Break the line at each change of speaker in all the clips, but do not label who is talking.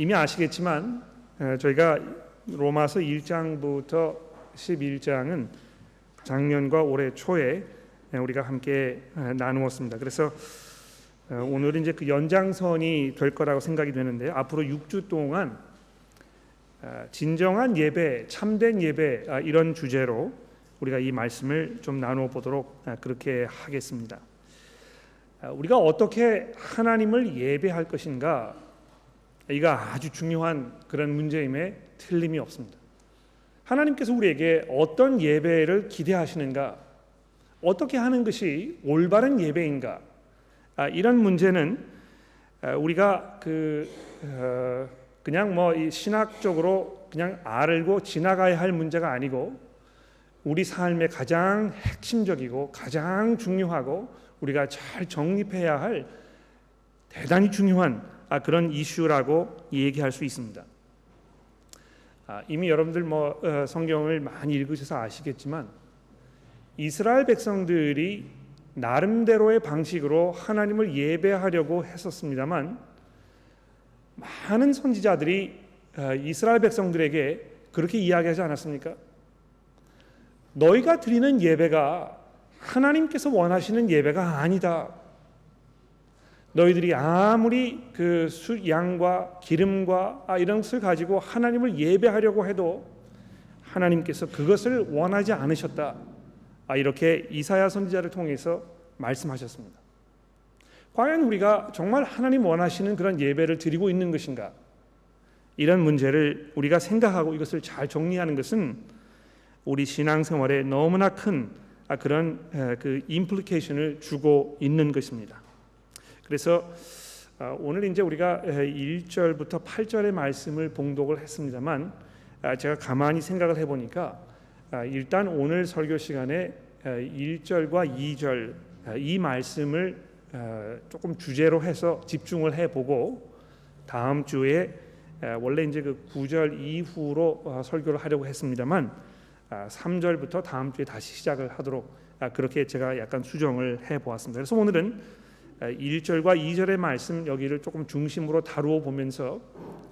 이미 아시겠지만 저희가 로마서 1장부터 11장은 작년과 올해 초에 우리가 함께 나누었습니다. 그래서 오늘은 이제 그 연장선이 될 거라고 생각이 되는데요. 앞으로 6주 동안 진정한 예배, 참된 예배, 이런 주제로 우리가 이 말씀을 좀 나누어 보도록 그렇게 하겠습니다. 우리가 어떻게 하나님을 예배할 것인가, 이가 아주 중요한 그런 문제임에 틀림이 없습니다. 하나님께서 우리에게 어떤 예배를 기대하시는가, 어떻게 하는 것이 올바른 예배인가, 이런 문제는 우리가 그냥 이 신학적으로 그냥 알고 지나가야 할 문제가 아니고, 우리 삶의 가장 핵심적이고 가장 중요하고 우리가 잘 정립해야 할 대단히 중요한 그런 이슈라고 얘기할 수 있습니다. 이미 여러분들 성경을 많이 읽으셔서 아시겠지만, 이스라엘 백성들이 나름대로의 방식으로 하나님을 예배하려고 했었습니다만, 많은 선지자들이 이스라엘 백성들에게 그렇게 이야기하지 않았습니까? 너희가 드리는 예배가 하나님께서 원하시는 예배가 아니다. 너희들이 아무리 그 양과 기름과 이런 것을 가지고 하나님을 예배하려고 해도 하나님께서 그것을 원하지 않으셨다. 이렇게 이사야 선지자를 통해서 말씀하셨습니다. 과연 우리가 정말 하나님 원하시는 그런 예배를 드리고 있는 것인가? 이런 문제를 우리가 생각하고 이것을 잘 정리하는 것은 우리 신앙생활에 너무나 큰 그런 그 임플리케이션을 주고 있는 것입니다. 그래서 오늘 이제 우리가 1절부터 8절의 말씀을 봉독을 했습니다만, 제가 가만히 생각을 해보니까 일단 오늘 설교 시간에 1절과 2절 이 말씀을 조금 주제로 해서 집중을 해보고, 다음 주에 원래 이제 그 9절 이후로 설교를 하려고 했습니다만 3절부터 다음 주에 다시 시작을 하도록 그렇게 제가 약간 수정을 해보았습니다. 그래서 오늘은 1절과 2절의 말씀 여기를 조금 중심으로 다루어 보면서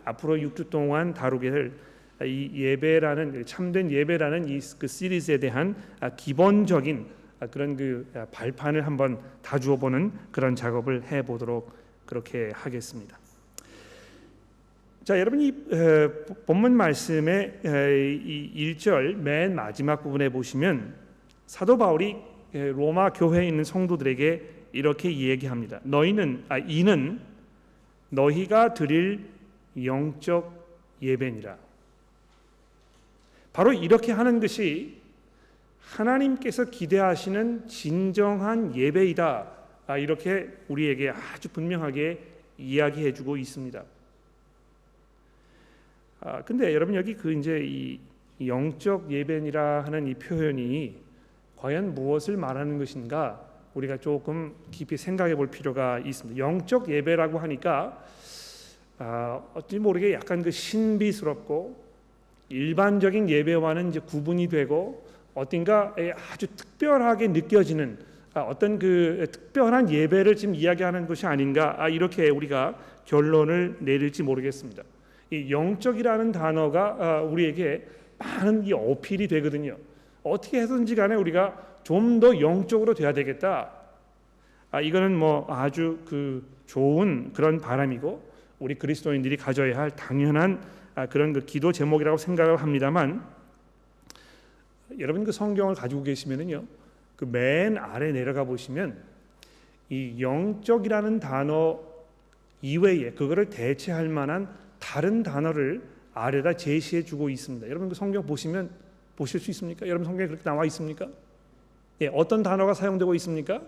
앞으로 6주 동안 다루게 될 이 예배라는, 참된 예배라는 이 그 시리즈에 대한 기본적인 그런 그 발판을 한번 다주어 보는 그런 작업을 해보도록 그렇게 하겠습니다. 자, 여러분, 이 본문 말씀의 이 1절 맨 마지막 부분에 보시면 사도 바울이 로마 교회에 있는 성도들에게 이렇게 얘기합니다. 이는 너희가 드릴 영적 예배니라. 바로 이렇게 하는 것이 하나님께서 기대하시는 진정한 예배이다. 이렇게 우리에게 아주 분명하게 이야기해주고 있습니다. 근데 여러분, 여기 이제 이 영적 예배니라 하는 이 표현이 과연 무엇을 말하는 것인가, 우리가 조금 깊이 생각해 볼 필요가 있습니다. 영적 예배라고 하니까 어찌 모르게 약간 그 신비스럽고 일반적인 예배와는 이제 구분이 되고 어딘가 아주 특별하게 느껴지는 어떤 그 특별한 예배를 지금 이야기하는 것이 아닌가, 이렇게 우리가 결론을 내릴지 모르겠습니다. 이 영적이라는 단어가 우리에게 많은 이 어필이 되거든요. 어떻게 해서든지 간에 우리가 좀 더 영적으로 돼야 되겠다. 이거는 아주 그 좋은 그런 바람이고 우리 그리스도인들이 가져야 할 당연한 그런 그 기도 제목이라고 생각을 합니다만, 여러분 그 성경을 가지고 계시면은요, 그 맨 아래 내려가 보시면 이 영적이라는 단어 이외에 그거를 대체할 만한 다른 단어를 아래다 제시해 주고 있습니다. 여러분 그 성경 보시면 보실 수 있습니까? 여러분 성경에 그렇게 나와 있습니까? 어떤 단어가 사용되고 있습니까?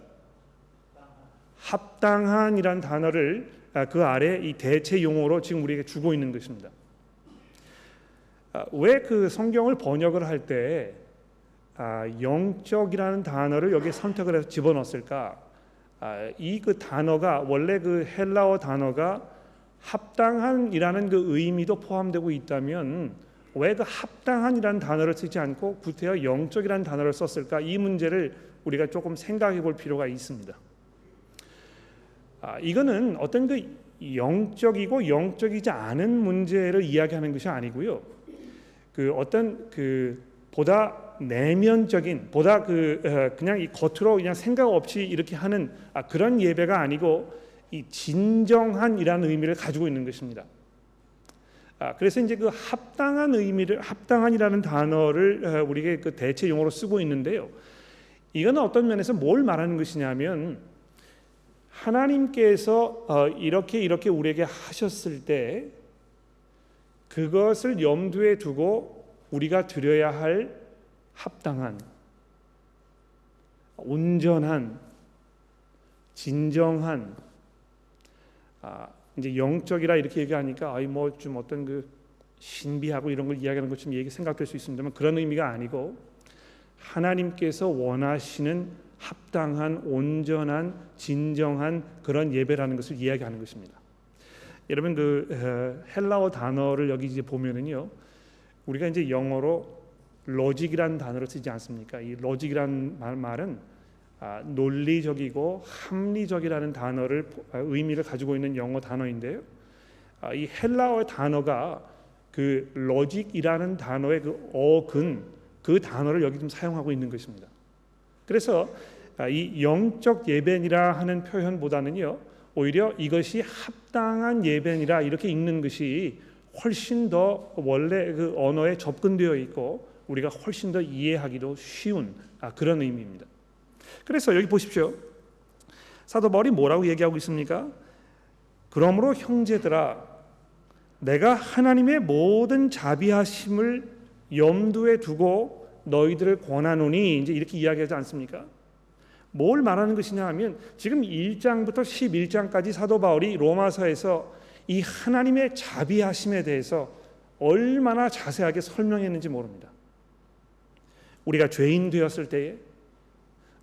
합당한이란 단어를 그 아래 이 대체 용어로 지금 우리에게 주고 있는 것입니다. 왜 그 성경을 번역을 할 때 영적이라는 단어를 여기에 선택을 해서 집어넣었을까? 이 그 단어가 원래 그 헬라어 단어가 합당한이라는 그 의미도 포함되고 있다면 왜 그 합당한이라는 단어를 쓰지 않고 구태여 영적이라는 단어를 썼을까? 이 문제를 우리가 조금 생각해 볼 필요가 있습니다. 이거는 어떤 그 영적이고 영적이지 않은 문제를 이야기하는 것이 아니고요. 어떤 보다 내면적인, 보다 그냥 이 겉으로 그냥 생각 없이 이렇게 하는 그런 예배가 아니고 이 진정한이라는 의미를 가지고 있는 것입니다. 그래서 이제 합당한 의미를, 합당한이라는 단어를 우리에게 대체 용어로 쓰고 있는데요. 이거는 어떤 면에서 뭘 말하는 것이냐면, 하나님께서 이렇게 우리에게 하셨을 때 그것을 염두에 두고 우리가 드려야 할 합당한, 온전한, 진정한, 이제 영적이라 이렇게 얘기하니까 뭐 좀 어떤 신비하고 이런 걸 이야기하는 것처럼 생각될 수 있습니다만, 그런 의미가 아니고 하나님께서 원하시는 합당한, 온전한, 진정한 그런 예배라는 것을 이야기하는 것입니다. 여러분 헬라어 단어를 여기 이제 보면은요, 우리가 이제 영어로 로직이라는 단어를 쓰지 않습니까? 이 로직이라는 말은 논리적이고 합리적이라는 단어를 의미를 가지고 있는 영어 단어인데요. 이 헬라어 단어가 로직이라는 단어의 어근, 그 단어를 여기 좀 사용하고 있는 것입니다. 그래서 이 영적 예배니라 하는 표현보다는요, 오히려 이것이 합당한 예배니라 이렇게 읽는 것이 훨씬 더 원래 언어에 접근되어 있고 우리가 훨씬 더 이해하기도 쉬운 그런 의미입니다. 그래서 여기 보십시오. 사도 바울이 뭐라고 얘기하고 있습니까? 그러므로 형제들아, 내가 하나님의 모든 자비하심을 염두에 두고 너희들을 권하노니, 이제 이렇게 이야기하지 않습니까? 뭘 말하는 것이냐 하면, 지금 1장부터 11장까지 사도 바울이 로마서에서 이 하나님의 자비하심에 대해서 얼마나 자세하게 설명했는지 모릅니다. 우리가 죄인 되었을 때에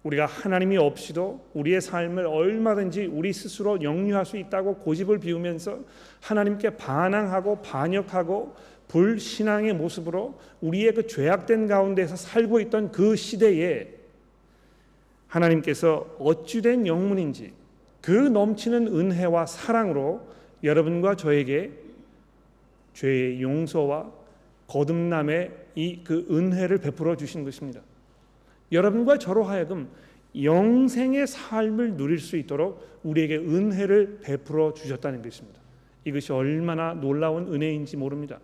우리가 하나님이 없이도 우리의 삶을 얼마든지 우리 스스로 영위할 수 있다고 고집을 피우면서 하나님께 반항하고 반역하고 불신앙의 모습으로 우리의 죄악된 가운데서 살고 있던 그 시대에 하나님께서 어찌된 영문인지 그 넘치는 은혜와 사랑으로 여러분과 저에게 죄의 용서와 거듭남의 이 은혜를 베풀어 주신 것입니다. 여러분과 저로 하여금 영생의 삶을 누릴 수 있도록 우리에게 은혜를 베풀어 주셨다는 것입니다. 이것이 얼마나 놀라운 은혜인지 모릅니다.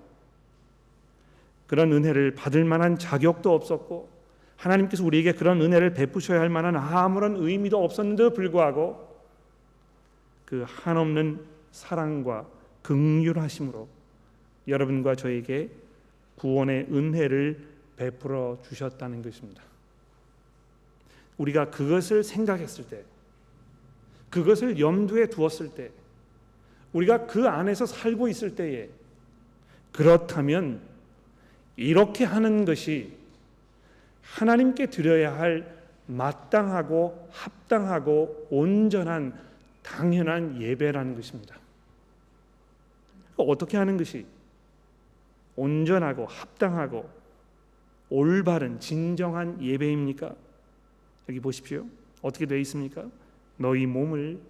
그런 은혜를 받을 만한 자격도 없었고 하나님께서 우리에게 그런 은혜를 베푸셔야 할 만한 아무런 의미도 없었는데도 불구하고 그 한없는 사랑과 긍휼하심으로 여러분과 저에게 구원의 은혜를 베풀어 주셨다는 것입니다. 우리가 그것을 생각했을 때, 그것을 염두에 두었을 때, 우리가 그 안에서 살고 있을 때에, 그렇다면 이렇게 하는 것이 하나님께 드려야 할 마땅하고 합당하고 온전한 당연한 예배라는 것입니다. 어떻게 하는 것이 온전하고 합당하고 올바른 진정한 예배입니까? 여기 보십시오. 어떻게 되어 있습니까? 너희 몸을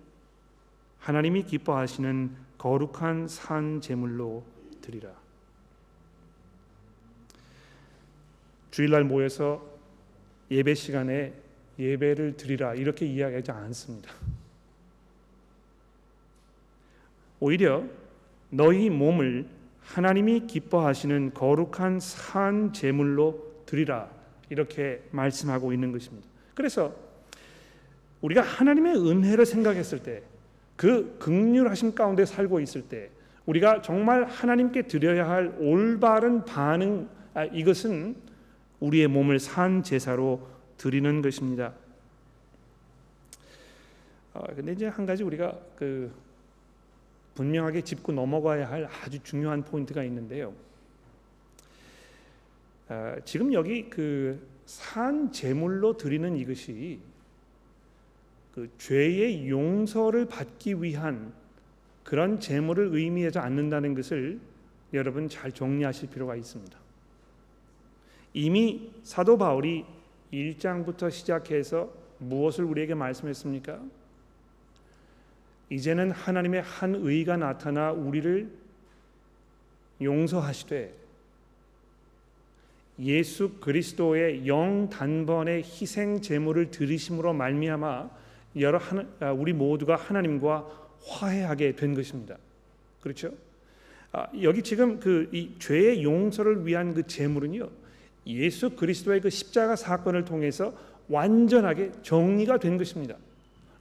하나님이 기뻐하시는 거룩한 산 제물로 드리라. 주일날 모여서 예배 시간에 예배를 드리라 이렇게 이야기하지 않습니다. 오히려 너희 몸을 하나님이 기뻐하시는 거룩한 산 제물로 드리라 이렇게 말씀하고 있는 것입니다. 그래서 우리가 하나님의 은혜를 생각했을 때, 그 긍휼하심 가운데 살고 있을 때, 우리가 정말 하나님께 드려야 할 올바른 반응, 이것은 우리의 몸을 산 제사로 드리는 것입니다. 근데 이제 한 가지 우리가 분명하게 짚고 넘어가야 할 아주 중요한 포인트가 있는데요. 지금 여기 산 제물로 드리는 이것이 죄의 용서를 받기 위한 그런 제물을 의미하지 않는다는 것을 여러분 잘 정리하실 필요가 있습니다. 이미 사도 바울이 1장부터 시작해서 무엇을 우리에게 말씀했습니까? 이제는 하나님의 한 의가 나타나 우리를 용서하시되 예수 그리스도의 영 단번의 희생 제물을 드리심으로 말미암아 우리 모두가 하나님과 화해하게 된 것입니다. 그렇죠? 여기 지금 이 죄의 용서를 위한 그 제물은요, 예수 그리스도의 그 십자가 사건을 통해서 완전하게 정리가 된 것입니다.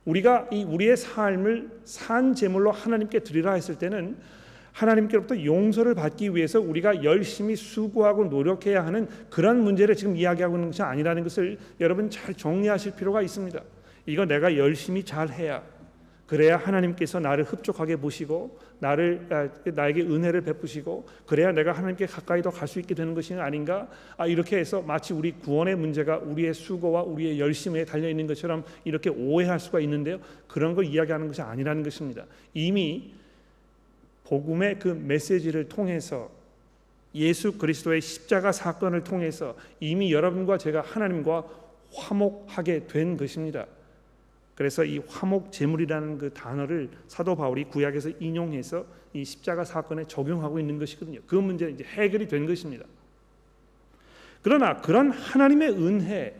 우리가 우리의 삶을 산 제물로 하나님께 드리라 했을 때는 하나님께로부터 용서를 받기 위해서 우리가 열심히 수고하고 노력해야 하는 그런 문제를 지금 이야기하고 있는 것이 아니라는 것을 여러분 잘 정리하실 필요가 있습니다. 이거 내가 열심히 잘해야, 그래야 하나님께서 나를 흡족하게 보시고 나에게 은혜를 베푸시고 그래야 내가 하나님께 가까이 더 갈 수 있게 되는 것이 아닌가? 이렇게 해서 마치 우리 구원의 문제가 우리의 수고와 우리의 열심에 달려 있는 것처럼 이렇게 오해할 수가 있는데요. 그런 걸 이야기하는 것이 아니라는 것입니다. 이미 복음의 그 메시지를 통해서 예수 그리스도의 십자가 사건을 통해서 이미 여러분과 제가 하나님과 화목하게 된 것입니다. 그래서 이 화목 제물이라는 그 단어를 사도 바울이 구약에서 인용해서 이 십자가 사건에 적용하고 있는 것이거든요. 그 문제는 이제 해결이 된 것입니다. 그러나 그런 하나님의 은혜,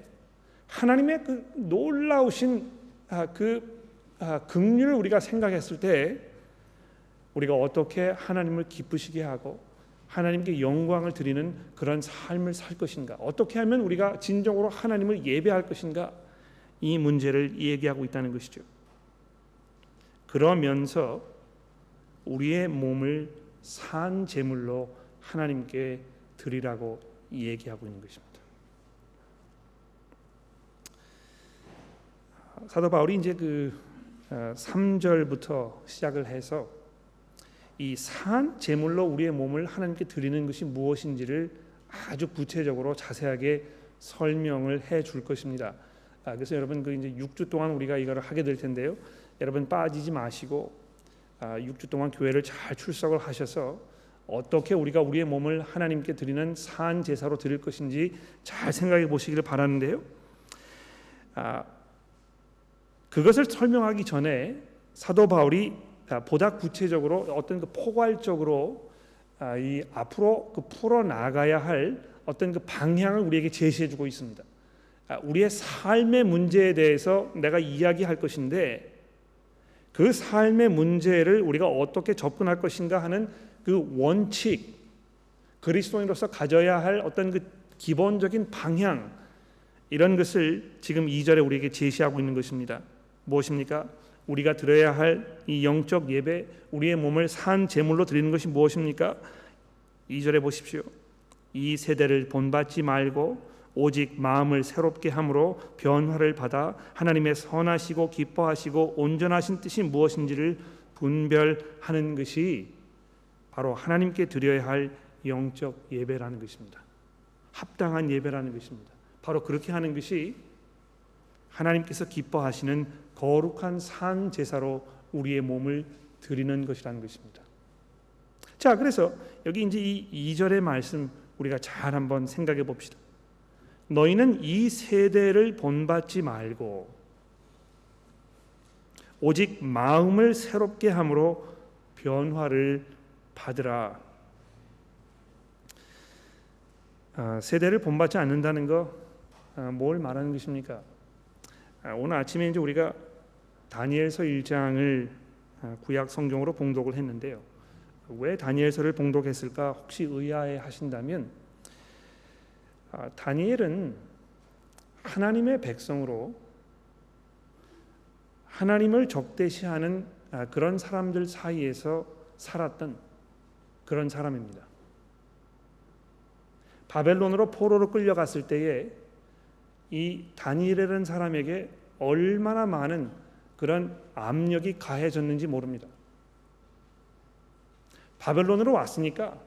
하나님의 그 놀라우신 긍휼을 우리가 생각했을 때 우리가 어떻게 하나님을 기쁘시게 하고 하나님께 영광을 드리는 그런 삶을 살 것인가, 어떻게 하면 우리가 진정으로 하나님을 예배할 것인가, 이 문제를 얘기하고 있다는 것이죠. 그러면서 우리의 몸을 산 제물로 하나님께 드리라고 얘기하고 있는 것입니다. 사도 바울이 이제 3절부터 시작을 해서 이 산 제물로 우리의 몸을 하나님께 드리는 것이 무엇인지를 아주 구체적으로 자세하게 설명을 해 줄 것입니다. 그래서 여러분 이제 6주 동안 우리가 이걸 하게 될 텐데요. 여러분 빠지지 마시고 6주 동안 교회를 잘 출석을 하셔서 어떻게 우리가 우리의 몸을 하나님께 드리는 산 제사로 드릴 것인지 잘 생각해 보시기를 바라는데요. 그것을 설명하기 전에 사도 바울이 보다 구체적으로 어떤 포괄적으로 이 앞으로 풀어 나가야 할 어떤 방향을 우리에게 제시해주고 있습니다. 우리의 삶의 문제에 대해서 내가 이야기할 것인데 그 삶의 문제를 우리가 어떻게 접근할 것인가 하는 그 원칙, 그리스도인으로서 가져야 할 어떤 그 기본적인 방향, 이런 것을 지금 2절에 우리에게 제시하고 있는 것입니다. 무엇입니까? 우리가 드려야 할 이 영적 예배, 우리의 몸을 산 제물로 드리는 것이 무엇입니까? 2절에 보십시오. 이 세대를 본받지 말고 오직 마음을 새롭게 함으로 변화를 받아 하나님의 선하시고 기뻐하시고 온전하신 뜻이 무엇인지를 분별하는 것이 바로 하나님께 드려야 할 영적 예배라는 것입니다. 합당한 예배라는 것입니다. 바로 그렇게 하는 것이 하나님께서 기뻐하시는 거룩한 산 제사로 우리의 몸을 드리는 것이라는 것입니다. 자, 그래서 여기 이제 이 2절의 말씀 우리가 잘 한번 생각해 봅시다. 너희는 이 세대를 본받지 말고 오직 마음을 새롭게 함으로 변화를 받으라. 세대를 본받지 않는다는 거 뭘 말하는 것입니까? 오늘 아침에 이제 우리가 다니엘서 1장을 구약 성경으로 봉독을 했는데요. 왜 다니엘서를 봉독했을까 혹시 의아해 하신다면 다니엘은 하나님의 백성으로 하나님을 적대시하는 그런 사람들 사이에서 살았던 그런 사람입니다. 바벨론으로 포로로 끌려갔을 때에 이 다니엘이라는 사람에게 얼마나 많은 그런 압력이 가해졌는지 모릅니다. 바벨론으로 왔으니까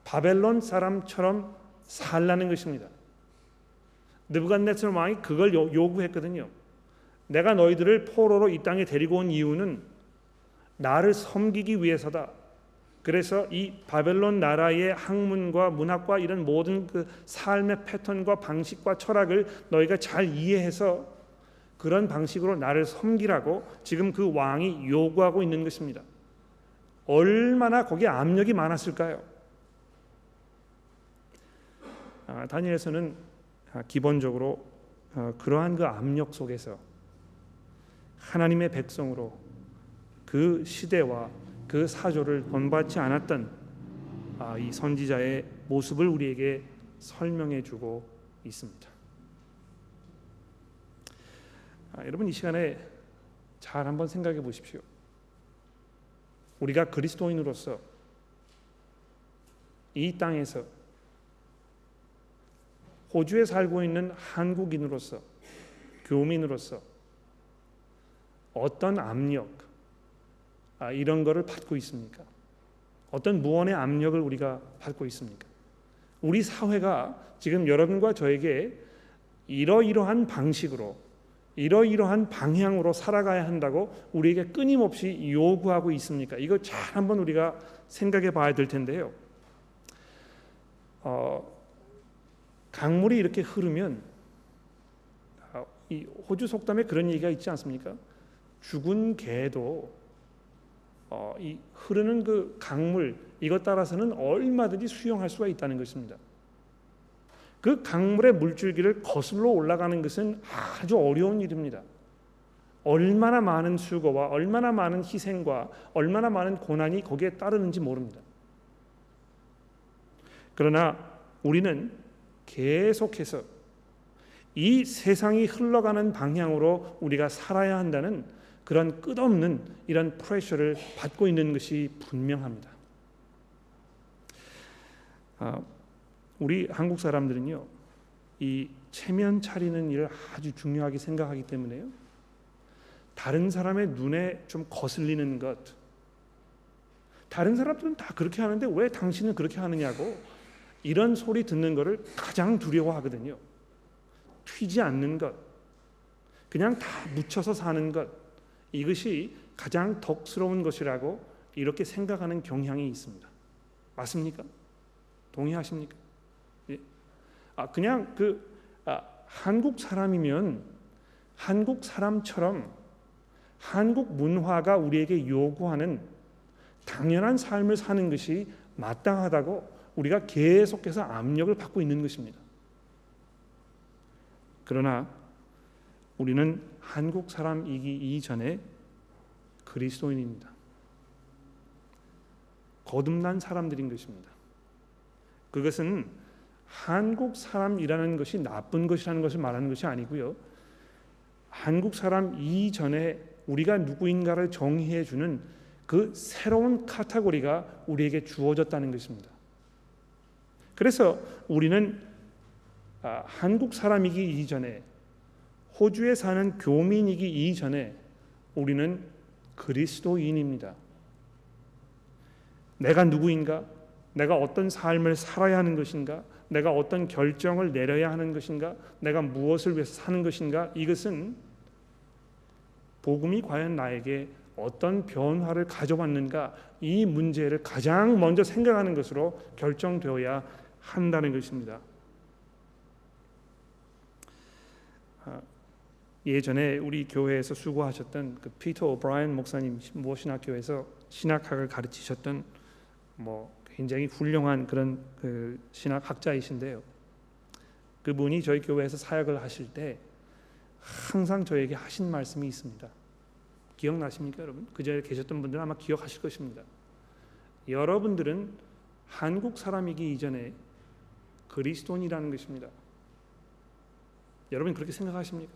바벨론 사람처럼 살라는 것입니다. 느부갓네살 왕이 그걸 요구했거든요. 내가 너희들을 포로로 이 땅에 데리고 온 이유는 나를 섬기기 위해서다. 그래서 이 바벨론 나라의 학문과 문학과 이런 모든 그 삶의 패턴과 방식과 철학을 너희가 잘 이해해서 그런 방식으로 나를 섬기라고 지금 그 왕이 요구하고 있는 것입니다. 얼마나 거기에 압력이 많았을까요? 다니엘서는 기본적으로 그러한 그 압력 속에서 하나님의 백성으로 그 시대와 그 사조를 본받지 않았던 이 선지자의 모습을 우리에게 설명해 주고 있습니다. 여러분, 이 시간에 잘 한번 생각해 보십시오. 우리가 그리스도인으로서 이 땅에서 호주에 살고 있는 한국인으로서, 교민으로서 어떤 압력, 이런 거를 받고 있습니까? 어떤 무언의 압력을 우리가 받고 있습니까? 우리 사회가 지금 여러분과 저에게 이러이러한 방식으로, 이러이러한 방향으로 살아가야 한다고 우리에게 끊임없이 요구하고 있습니까? 이거 잘 한번 우리가 생각해 봐야 될 텐데요. 강물이 이렇게 흐르면, 이 호주 속담에 그런 얘기가 있지 않습니까? 죽은 개도 이 흐르는 그 강물, 이것 따라서는 얼마든지 수영할 수가 있다는 것입니다. 그 강물의 물줄기를 거슬러 올라가는 것은 아주 어려운 일입니다. 얼마나 많은 수고와 얼마나 많은 희생과 얼마나 많은 고난이 거기에 따르는지 모릅니다. 그러나 우리는 계속해서 이 세상이 흘러가는 방향으로 우리가 살아야 한다는 그런 끝없는 이런 프레셔를 받고 있는 것이 분명합니다. 우리 한국 사람들은요, 이 체면 차리는 일을 아주 중요하게 생각하기 때문에요, 다른 사람의 눈에 좀 거슬리는 것, 다른 사람들은 다 그렇게 하는데 왜 당신은 그렇게 하느냐고, 이런 소리 듣는 것을 가장 두려워하거든요. 튀지 않는 것, 그냥 다 묻혀서 사는 것, 이것이 가장 덕스러운 것이라고 이렇게 생각하는 경향이 있습니다. 맞습니까? 동의하십니까? 예. 그냥 한국 사람이면 한국 사람처럼 한국 문화가 우리에게 요구하는 당연한 삶을 사는 것이 마땅하다고 우리가 계속해서 압력을 받고 있는 것입니다. 그러나 우리는 한국 사람이기 이전에 그리스도인입니다. 거듭난 사람들인 것입니다. 그것은 한국 사람이라는 것이 나쁜 것이라는 것을 말하는 것이 아니고요, 한국 사람 이전에 우리가 누구인가를 정의해 주는 그 새로운 카테고리가 우리에게 주어졌다는 것입니다. 그래서 우리는 한국 사람이기 이전에, 호주에 사는 교민이기 이전에 우리는 그리스도인입니다. 내가 누구인가? 내가 어떤 삶을 살아야 하는 것인가? 내가 어떤 결정을 내려야 하는 것인가? 내가 무엇을 위해서 사는 것인가? 이것은 복음이 과연 나에게 어떤 변화를 가져왔는가? 이 문제를 가장 먼저 생각하는 것으로 결정되어야 한다는 것입니다. 예전에 우리 교회에서 수고하셨던 그 피터 오브라이언 목사님, 신학교에서 신학학을 가르치셨던 굉장히 훌륭한 그런 그 신학학자이신데요. 그분이 저희 교회에서 사역을 하실 때 항상 저에게 하신 말씀이 있습니다. 기억나십니까, 여러분? 그 자리에 계셨던 분들은 아마 기억하실 것입니다. 여러분들은 한국 사람이기 이전에 그리스도인이라는 것입니다. 여러분 그렇게 생각하십니까?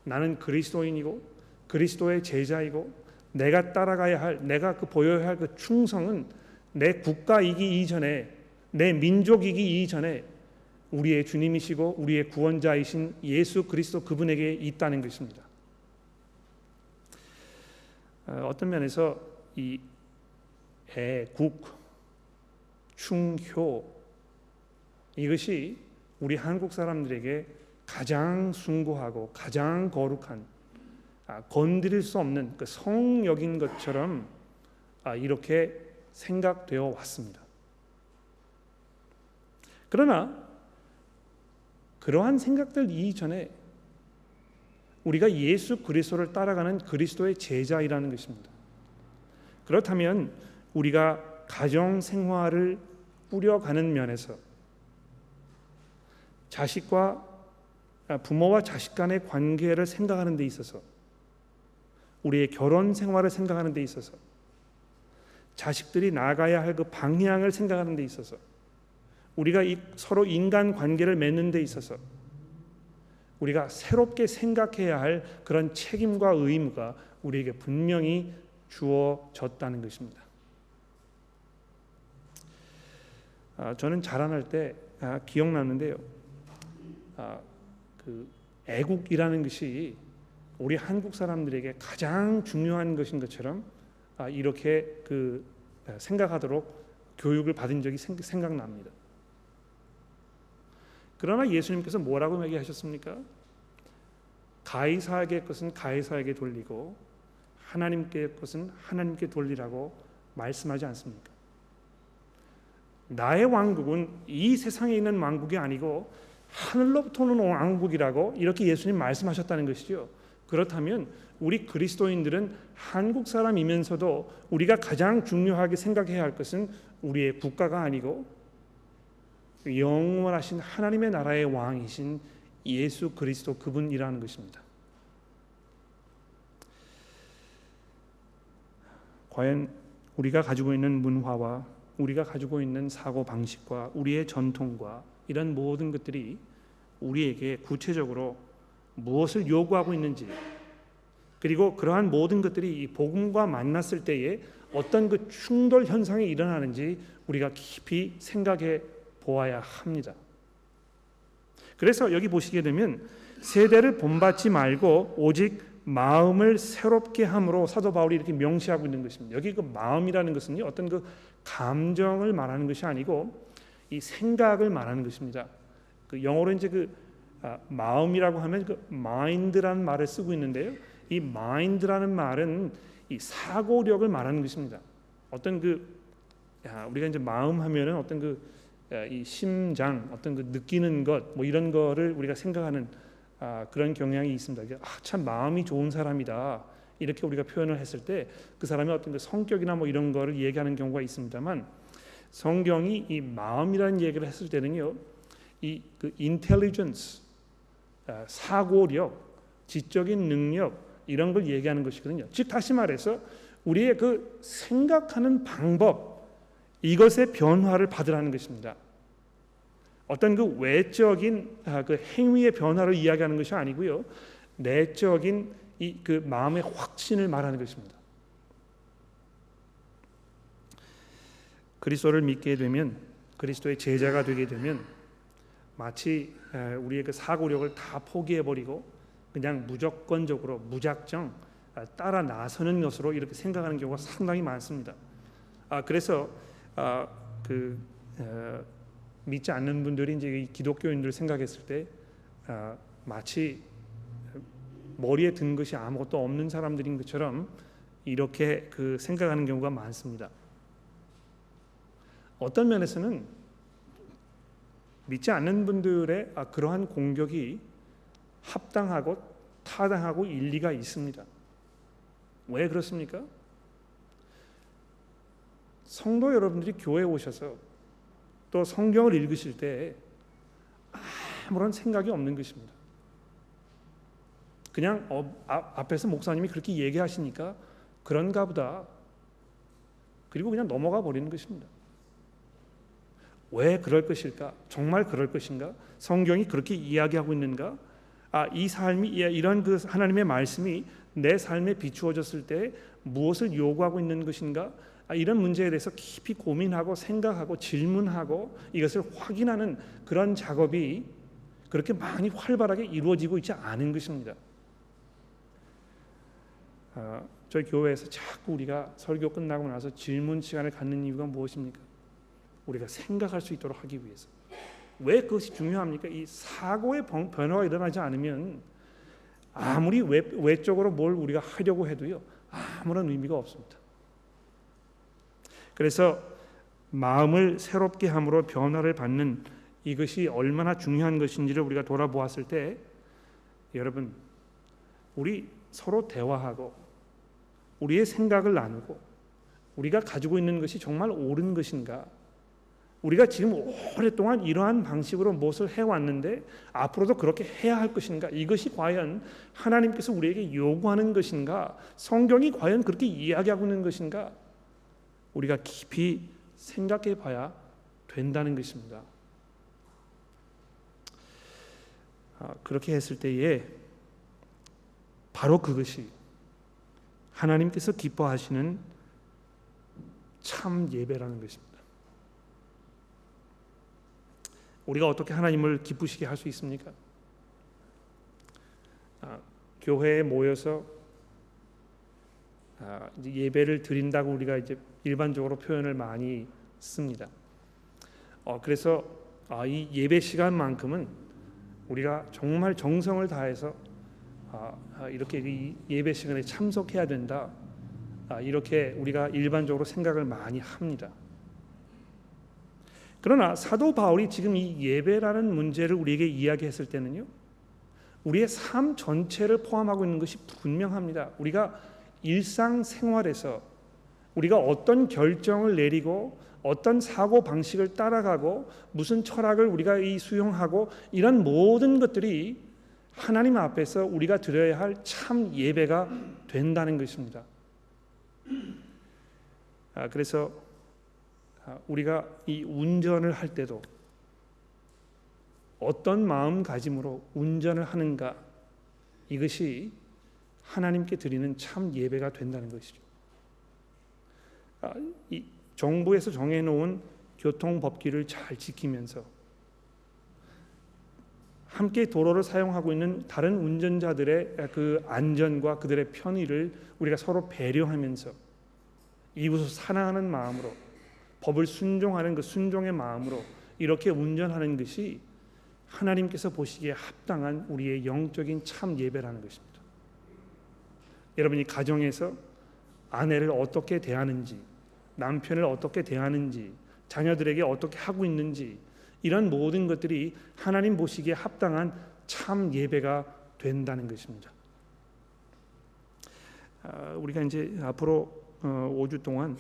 나는 그리스도인이고 그리스도의 제자이고 내가 따라가야 할, 내가 보여야 할 그 충성은 내 국가이기 이전에, 내 민족이기 이전에 우리의 주님이시고 우리의 구원자이신 예수 그리스도 그분에게 있다는 것입니다. 어떤 면에서 이 애국, 충효, 이것이 우리 한국 사람들에게 가장 숭고하고 가장 거룩한, 건드릴 수 없는 그 성역인 것처럼 이렇게 생각되어 왔습니다. 그러나 그러한 생각들 이전에 우리가 예수 그리스도를 따라가는 그리스도의 제자이라는 것입니다. 그렇다면 우리가 가정 생활을 꾸려가는 면에서 부모와 자식 간의 관계를 생각하는 데 있어서, 우리의 결혼 생활을 생각하는 데 있어서, 자식들이 나가야 할 그 방향을 생각하는 데 있어서, 우리가 서로 인간 관계를 맺는 데 있어서 우리가 새롭게 생각해야 할 그런 책임과 의무가 우리에게 분명히 주어졌다는 것입니다. 저는 자라날 때 기억나는데요. 그 애국이라는 것이 우리 한국 사람들에게 가장 중요한 것인 것처럼 이렇게 생각하도록 교육을 받은 적이 생각납니다. 그러나 예수님께서 뭐라고 얘기하셨습니까? 가이사에게 것은 가이사에게 돌리고 하나님께 것은 하나님께 돌리라고 말씀하지 않습니까? 나의 왕국은 이 세상에 있는 왕국이 아니고 하늘로부터 오는 왕국이라고 이렇게 예수님 말씀하셨다는 것이죠. 그렇다면 우리 그리스도인들은 한국 사람이면서도 우리가 가장 중요하게 생각해야 할 것은 우리의 국가가 아니고 영원하신 하나님의 나라의 왕이신 예수 그리스도 그분이라는 것입니다. 과연 우리가 가지고 있는 문화와 우리가 가지고 있는 사고방식과 우리의 전통과 이런 모든 것들이 우리에게 구체적으로 무엇을 요구하고 있는지, 그리고 그러한 모든 것들이 이 복음과 만났을 때에 어떤 그 충돌 현상이 일어나는지 우리가 깊이 생각해 보아야 합니다. 그래서 여기 보시게 되면 세대를 본받지 말고 오직 마음을 새롭게 함으로 사도 바울이 이렇게 명시하고 있는 것입니다. 여기 그 마음이라는 것은요, 어떤 그 감정을 말하는 것이 아니고 이 생각을 말하는 것입니다. 그 영어로 이제 마음이라고 하면 그 mind라는 말을 쓰고 있는데요. 이 mind라는 말은 이 사고력을 말하는 것입니다. 어떤 우리가 이제 마음 하면은 어떤 이 심장, 어떤 느끼는 것, 뭐 이런 거를 우리가 생각하는 그런 경향이 있습니다. 참 마음이 좋은 사람이다, 이렇게 우리가 표현을 했을 때 그 사람의 어떤 성격이나 뭐 이런 거를 얘기하는 경우가 있습니다만, 성경이 이 마음이라는 얘기를 했을 때는요, 이 intelligence, 사고력, 지적인 능력, 이런 걸 얘기하는 것이거든요. 즉 다시 말해서 우리의 그 생각하는 방법, 이것의 변화를 받으라는 것입니다. 어떤 그 외적인 그 행위의 변화를 이야기하는 것이 아니고요, 내적인 그 마음의 확신을 말하는 것입니다. 그리스도를 믿게 되면, 그리스도의 제자가 되게 되면 마치 우리의 그 사고력을 다 포기해버리고 그냥 무조건적으로 무작정 따라 나서는 것으로 이렇게 생각하는 경우가 상당히 많습니다. 그래서 믿지 않는 분들이 이제 기독교인들 생각했을 때 마치 머리에 든 것이 아무것도 없는 사람들인 것처럼 이렇게 생각하는 경우가 많습니다. 어떤 면에서는 믿지 않는 분들의 그러한 공격이 합당하고 타당하고 일리가 있습니다. 왜 그렇습니까? 성도 여러분들이 교회에 오셔서 또 성경을 읽으실 때 아무런 생각이 없는 것입니다. 그냥 앞에서 목사님이 그렇게 얘기하시니까 그런가 보다, 그리고 그냥 넘어가 버리는 것입니다. 왜 그럴 것일까? 정말 그럴 것인가? 성경이 그렇게 이야기하고 있는가? 이 삶이, 이런 하나님의 말씀이 내 삶에 비추어졌을 때 무엇을 요구하고 있는 것인가? 이런 문제에 대해서 깊이 고민하고 생각하고 질문하고 이것을 확인하는 그런 작업이 그렇게 많이 활발하게 이루어지고 있지 않은 것입니다. 저희 교회에서 자꾸 우리가 설교 끝나고 나서 질문 시간을 갖는 이유가 무엇입니까? 우리가 생각할 수 있도록 하기 위해서. 왜 그것이 중요합니까? 이 사고의 변화가 일어나지 않으면 아무리 외적으로 뭘 우리가 하려고 해도요, 아무런 의미가 없습니다. 그래서 마음을 새롭게 함으로 변화를 받는 이것이 얼마나 중요한 것인지를 우리가 돌아보았을 때, 여러분, 우리 서로 대화하고 우리의 생각을 나누고 우리가 가지고 있는 것이 정말 옳은 것인가, 우리가 지금 오랫동안 이러한 방식으로 무엇을 해왔는데 앞으로도 그렇게 해야 할 것인가, 이것이 과연 하나님께서 우리에게 요구하는 것인가, 성경이 과연 그렇게 이야기하고 있는 것인가, 우리가 깊이 생각해 봐야 된다는 것입니다. 그렇게 했을 때에 바로 그것이 하나님께서 기뻐하시는 참 예배라는 것입니다. 우리가 어떻게 하나님을 기쁘시게 할 수 있습니까? 교회에 모여서 이제 예배를 드린다고 우리가 이제 일반적으로 표현을 많이 씁니다. 그래서 이 예배 시간만큼은 우리가 정말 정성을 다해서 이렇게 이 예배 시간에 참석해야 된다, 이렇게 우리가 일반적으로 생각을 많이 합니다. 그러나 사도 바울이 지금 이 예배라는 문제를 우리에게 이야기했을 때는요, 우리의 삶 전체를 포함하고 있는 것이 분명합니다. 우리가 일상생활에서 우리가 어떤 결정을 내리고 어떤 사고 방식을 따라가고 무슨 철학을 우리가 수용하고 이런 모든 것들이 하나님 앞에서 우리가 드려야 할 참 예배가 된다는 것입니다. 그래서 우리가 이 운전을 할 때도 어떤 마음가짐으로 운전을 하는가, 이것이 하나님께 드리는 참 예배가 된다는 것이죠. 이 정부에서 정해놓은 교통법규를 잘 지키면서 함께 도로를 사용하고 있는 다른 운전자들의 그 안전과 그들의 편의를 우리가 서로 배려하면서 이웃을 사랑하는 마음으로, 법을 순종하는 그 순종의 마음으로 이렇게 운전하는 것이 하나님께서 보시기에 합당한 우리의 영적인 참 예배라는 것입니다. 여러분이 가정에서 아내를 어떻게 대하는지, 남편을 어떻게 대하는지, 자녀들에게 어떻게 하고 있는지, 이런 모든 것들이 하나님 보시기에 합당한 참 예배가 된다는 것입니다. 우리가 이제 앞으로 5주 동안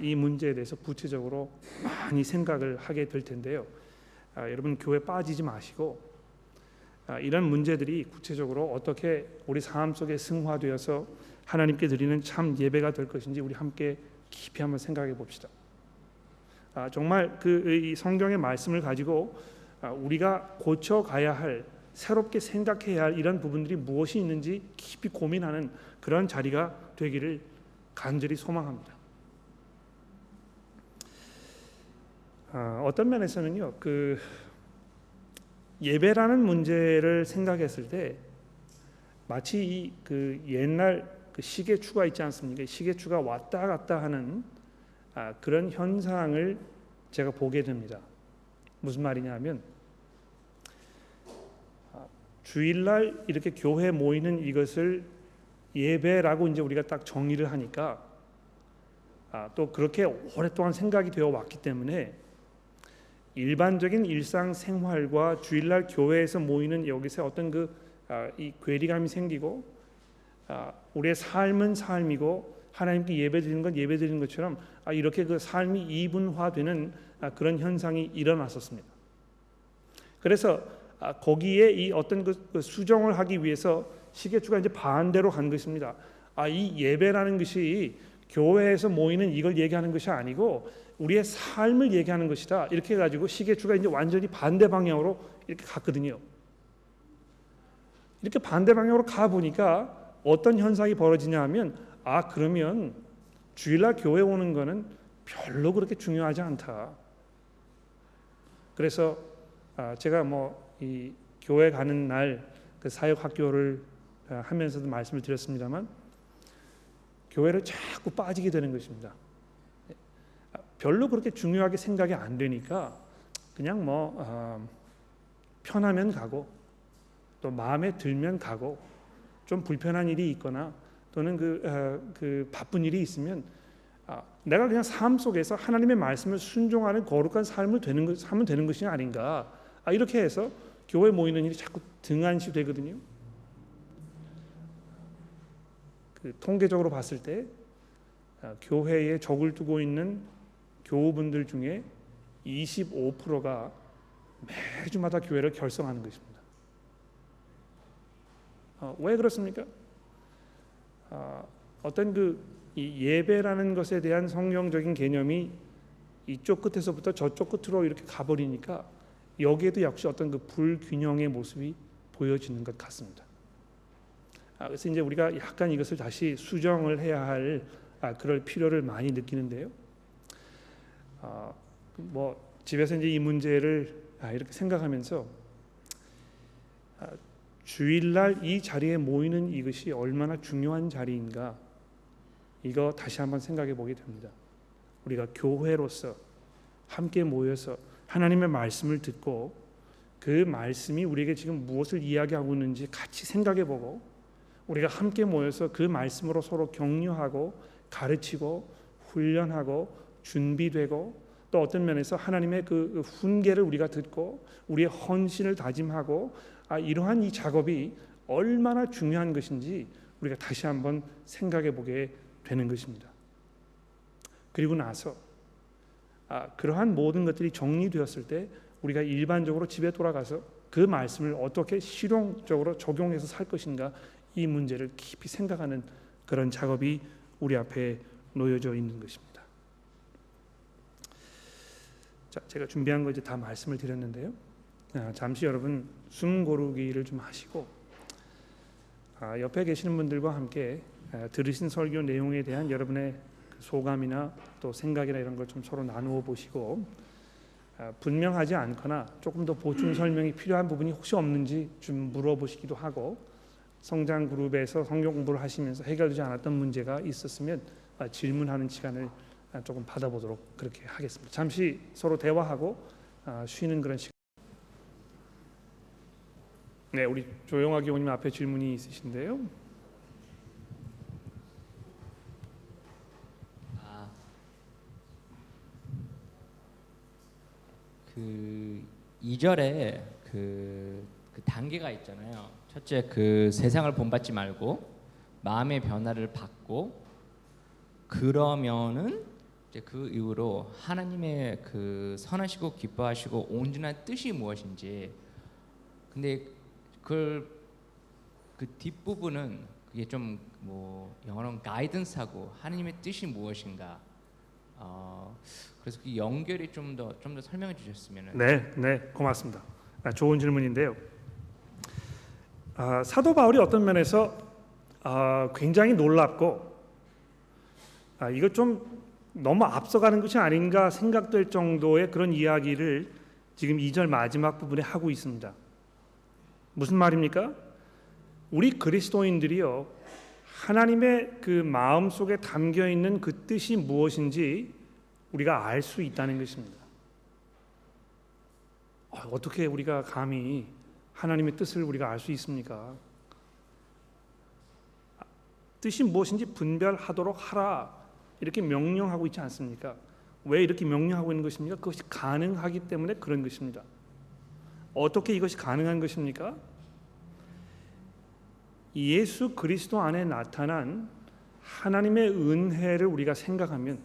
이 문제에 대해서 구체적으로 많이 생각을 하게 될 텐데요. 여러분 교회 빠지지 마시고 이런 문제들이 구체적으로 어떻게 우리 삶 속에 승화되어서 하나님께 드리는 참 예배가 될 것인지 우리 함께 깊이 한번 생각해 봅시다. 정말 이 성경의 말씀을 가지고 우리가 고쳐가야 할, 새롭게 생각해야 할 이런 부분들이 무엇이 있는지 깊이 고민하는 그런 자리가 되기를 간절히 소망합니다. 어떤 면에서는요, 그 예배라는 문제를 생각했을 때 마치 그 옛날 그 시계추가 있지 않습니까? 시계추가 왔다 갔다 하는 그런 현상을 제가 보게 됩니다. 무슨 말이냐면 주일날 이렇게 교회 모이는 이것을 예배라고 이제 우리가 딱 정의를 하니까 또 그렇게 오랫동안 생각이 되어 왔기 때문에 일반적인 일상생활과 주일날 교회에서 모이는 여기서 어떤 이 괴리감이 생기고 우리의 삶은 삶이고 하나님께 예배드리는 건 예배드리는 것처럼 이렇게 그 삶이 이분화되는 그런 현상이 일어났었습니다. 그래서 거기에 이 어떤 그 수정을 하기 위해서 시계추가 이제 반대로 간 것입니다. 이 예배라는 것이 교회에서 모이는 이걸 얘기하는 것이 아니고 우리의 삶을 얘기하는 것이다. 이렇게 해가지고 시계추가 이제 완전히 반대 방향으로 이렇게 갔거든요. 이렇게 반대 방향으로 가 보니까 어떤 현상이 벌어지냐 하면 그러면 주일날 교회 오는 거는 별로 그렇게 중요하지 않다. 그래서 제가 이 교회 가는 날 그 사역 학교를 하면서도 말씀을 드렸습니다만 교회를 자꾸 빠지게 되는 것입니다. 별로 그렇게 중요하게 생각이 안 되니까 그냥 편하면 가고 또 마음에 들면 가고 좀 불편한 일이 있거나 또는 그 바쁜 일이 있으면 내가 그냥 삶 속에서 하나님의 말씀을 순종하는 거룩한 삶을 하면 되는 것이 아닌가, 이렇게 해서 교회 모이는 일이 자꾸 등한시 되거든요. 그 통계적으로 봤을 때 교회에 적을 두고 있는 교우분들 중에 25%가 매주마다 교회를 결성하는 것입니다. 왜 그렇습니까? 어떤 이 예배라는 것에 대한 성경적인 개념이 이쪽 끝에서부터 저쪽 끝으로 이렇게 가버리니까 여기에도 역시 어떤 그 불균형의 모습이 보여지는 것 같습니다. 그래서 이제 우리가 약간 이것을 다시 수정을 해야 할 그럴 필요를 많이 느끼는데요. 뭐 집에서 이제 이 문제를 이렇게 생각하면서 주일날 이 자리에 모이는 이것이 얼마나 중요한 자리인가, 이거 다시 한번 생각해 보게 됩니다. 우리가 교회로서 함께 모여서 하나님의 말씀을 듣고 그 말씀이 우리에게 지금 무엇을 이야기하고 있는지 같이 생각해 보고, 우리가 함께 모여서 그 말씀으로 서로 격려하고 가르치고 훈련하고 준비되고, 또 어떤 면에서 하나님의 그 훈계를 우리가 듣고 우리의 헌신을 다짐하고, 이러한 이 작업이 얼마나 중요한 것인지 우리가 다시 한번 생각해 보게 되는 것입니다. 그리고 나서 그러한 모든 것들이 정리되었을 때 우리가 일반적으로 집에 돌아가서 그 말씀을 어떻게 실용적으로 적용해서 살 것인가, 이 문제를 깊이 생각하는 그런 작업이 우리 앞에 놓여져 있는 것입니다. 자, 제가 준비한 거 이제 다 말씀을 드렸는데요. 잠시 여러분 숨 고르기를 좀 하시고 옆에 계시는 분들과 함께 들으신 설교 내용에 대한 여러분의 소감이나 또 생각이나 이런 걸 좀 서로 나누어 보시고, 분명하지 않거나 조금 더 보충 설명이 필요한 부분이 혹시 없는지 좀 물어보시기도 하고, 성장 그룹에서 성경 공부를 하시면서 해결되지 않았던 문제가 있었으면 질문하는 시간을 조금 받아보도록 그렇게 하겠습니다. 잠시 서로 대화하고 쉬는 그런 시간. 네, 우리 조영아 교우님 앞에 질문이 있으신데요.
그 2절에 그 단계가 있잖아요. 첫째, 그 세상을 본받지 말고 마음의 변화를 받고, 그러면은 이제 그 이후로 하나님의 그 선하시고 기뻐하시고 온전한 뜻이 무엇인지, 근데 그 뒷부분은 그게 좀 뭐 영어로는 가이던스하고 하나님의 뜻이 무엇인가, 그래서 그 연결이 좀 더 설명해 주셨으면.
네, 고맙습니다. 좋은 질문인데요. 사도 바울이 어떤 면에서 굉장히 놀랍고 이거 좀 너무 앞서가는 것이 아닌가 생각될 정도의 그런 이야기를 지금 2절 마지막 부분에 하고 있습니다. 무슨 말입니까? 우리 그리스도인들이요, 하나님의 그 마음 속에 담겨 있는 그 뜻이 무엇인지 우리가 알 수 있다는 것입니다. 어떻게 우리가 감히 하나님의 뜻을 우리가 알 수 있습니까? 뜻이 무엇인지 분별하도록 하라, 이렇게 명령하고 있지 않습니까? 왜 이렇게 명령하고 있는 것입니까? 그것이 가능하기 때문에 그런 것입니다. 어떻게 이것이 가능한 것입니까? 예수 그리스도 안에 나타난 하나님의 은혜를 우리가 생각하면,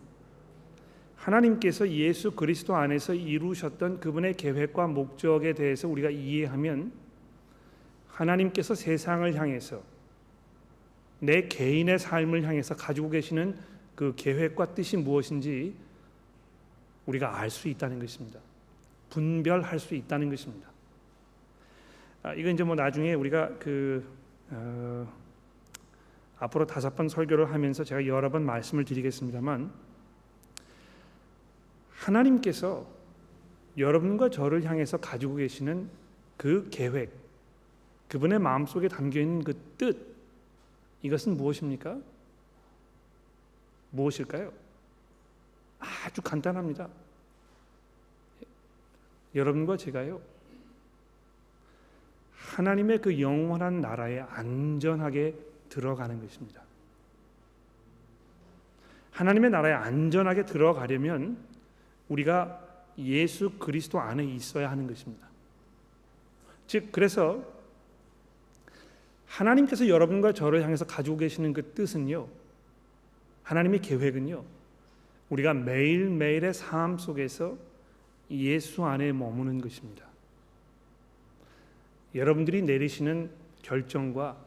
하나님께서 예수 그리스도 안에서 이루셨던 그분의 계획과 목적에 대해서 우리가 이해하면, 하나님께서 세상을 향해서 내 개인의 삶을 향해서 가지고 계시는 그 계획과 뜻이 무엇인지 우리가 알 수 있다는 것입니다. 분별할 수 있다는 것입니다. 이건 이제 뭐 나중에 우리가 앞으로 5번 설교를 하면서 제가 여러 번 말씀을 드리겠습니다만, 하나님께서 여러분과 저를 향해서 가지고 계시는 그 계획, 그분의 마음속에 담겨있는 그 뜻, 이것은 무엇입니까? 무엇일까요? 아주 간단합니다. 여러분과 제가요, 하나님의 그 영원한 나라에 안전하게 들어가는 것입니다. 하나님의 나라에 안전하게 들어가려면 우리가 예수 그리스도 안에 있어야 하는 것입니다. 즉, 그래서 하나님께서 여러분과 저를 향해서 가지고 계시는 그 뜻은요, 하나님의 계획은요, 우리가 매일매일의 삶 속에서 예수 안에 머무는 것입니다. 여러분들이 내리시는 결정과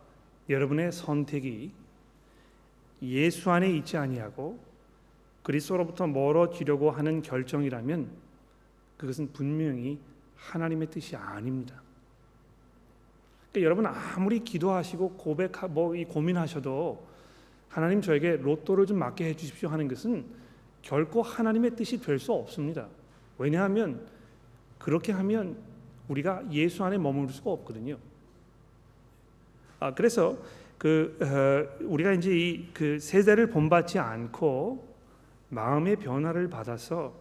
여러분의 선택이 예수 안에 있지 아니하고 그리스도로부터 멀어지려고 하는 결정이라면 그것은 분명히 하나님의 뜻이 아닙니다. 그러니까 여러분 아무리 기도하시고 고민하셔도 하나님 저에게 로또를 좀 맞게 해주십시오 하는 것은 결코 하나님의 뜻이 될 수 없습니다. 왜냐하면 그렇게 하면 우리가 예수 안에 머무를 수가 없거든요. 그래서 우리가 이제 그 세대를 본받지 않고 마음의 변화를 받아서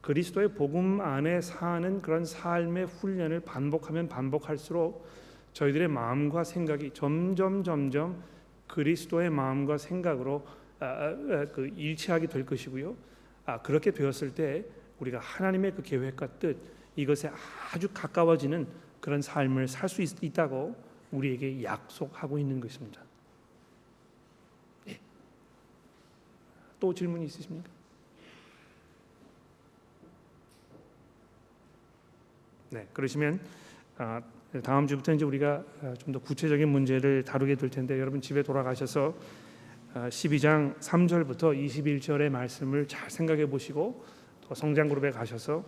그리스도의 복음 안에 사는 그런 삶의 훈련을 반복하면 반복할수록 저희들의 마음과 생각이 점점 그리스도의 마음과 생각으로 일치하게 될 것이고요. 그렇게 되었을 때 우리가 하나님의 그 계획과 뜻 이것에 아주 가까워지는 그런 삶을 살 수 있다고 우리에게 약속하고 있는 것입니다. 네. 또 질문이 있으십니까? 네, 그러시면 다음 주부터 이제 우리가 좀 더 구체적인 문제를 다루게 될 텐데 여러분 집에 돌아가셔서 12장 3절부터 21절의 말씀을 잘 생각해 보시고 또 성장 그룹에 가셔서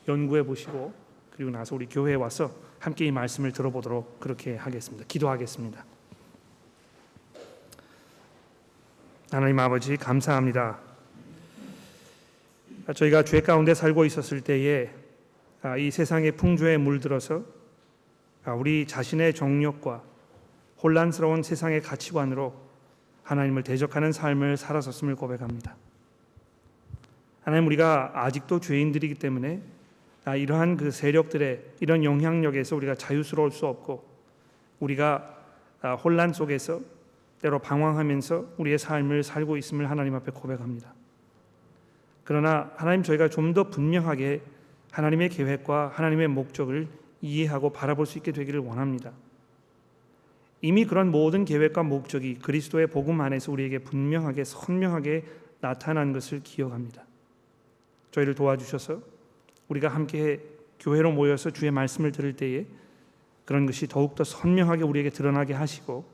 연구해 보시고 그리고 나서 우리 교회에 와서 함께 이 말씀을 들어보도록 그렇게 하겠습니다. 기도하겠습니다. 하나님 아버지 감사합니다. 저희가 죄 가운데 살고 있었을 때에 이 세상의 풍조에 물들어서 우리 자신의 정욕과 혼란스러운 세상의 가치관으로 하나님을 대적하는 삶을 살았었음을 고백합니다. 하나님 우리가 아직도 죄인들이기 때문에 이러한 그 세력들의 이런 영향력에서 우리가 자유스러울 수 없고 우리가 혼란 속에서 때로 방황하면서 우리의 삶을 살고 있음을 하나님 앞에 고백합니다. 그러나 하나님 저희가 좀 더 분명하게 하나님의 계획과 하나님의 목적을 이해하고 바라볼 수 있게 되기를 원합니다. 이미 그런 모든 계획과 목적이 그리스도의 복음 안에서 우리에게 분명하게 선명하게 나타난 것을 기억합니다. 저희를 도와주셔서 우리가 함께 교회로 모여서 주의 말씀을 들을 때에 그런 것이 더욱더 선명하게 우리에게 드러나게 하시고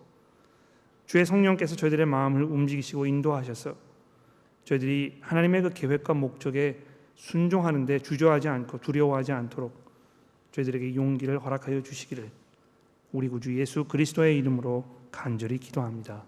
주의 성령께서 저희들의 마음을 움직이시고 인도하셔서 저희들이 하나님의 그 계획과 목적에 순종하는 데 주저하지 않고 두려워하지 않도록 저희들에게 용기를 허락하여 주시기를 우리 구주 예수 그리스도의 이름으로 간절히 기도합니다.